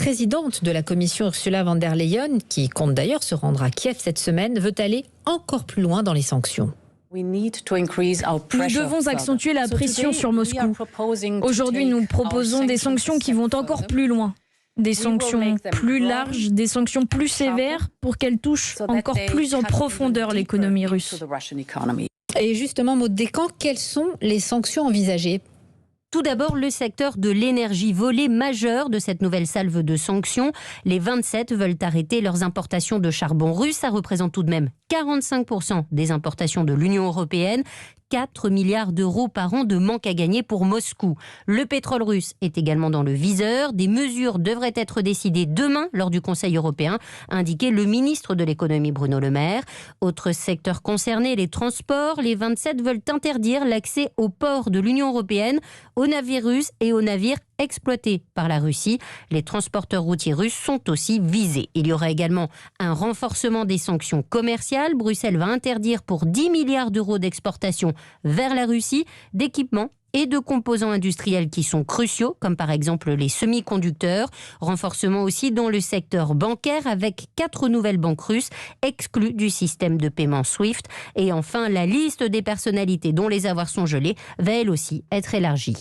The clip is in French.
présidente de la Commission, Ursula von der Leyen, qui compte d'ailleurs se rendre à Kiev cette semaine, veut aller encore plus loin dans les sanctions. Nous devons accentuer la pression sur Moscou. Aujourd'hui, nous proposons des sanctions qui vont encore plus loin. Des sanctions plus larges, des sanctions plus sévères pour qu'elles touchent encore plus en profondeur l'économie russe. Et justement, Maud Descamps, quelles sont les sanctions envisagées ? Tout d'abord, le secteur de l'énergie, volet majeur de cette nouvelle salve de sanctions. Les 27 veulent arrêter leurs importations de charbon russe. Ça représente tout de même 45% des importations de l'Union européenne. 4 milliards d'euros par an de manque à gagner pour Moscou. Le pétrole russe est également dans le viseur. Des mesures devraient être décidées demain lors du Conseil européen, a indiqué le ministre de l'économie Bruno Le Maire. Autre secteur concerné, les transports. Les 27 veulent interdire l'accès aux ports de l'Union européenne, aux navires russes et aux navires exploités par la Russie. Les transporteurs routiers russes sont aussi visés. Il y aura également un renforcement des sanctions commerciales. Bruxelles va interdire pour 10 milliards d'euros d'exportation vers la Russie d'équipements et de composants industriels qui sont cruciaux, comme par exemple les semi-conducteurs. Renforcement aussi dans le secteur bancaire avec 4 nouvelles banques russes exclues du système de paiement SWIFT. Et enfin, la liste des personnalités dont les avoirs sont gelés va elle aussi être élargie.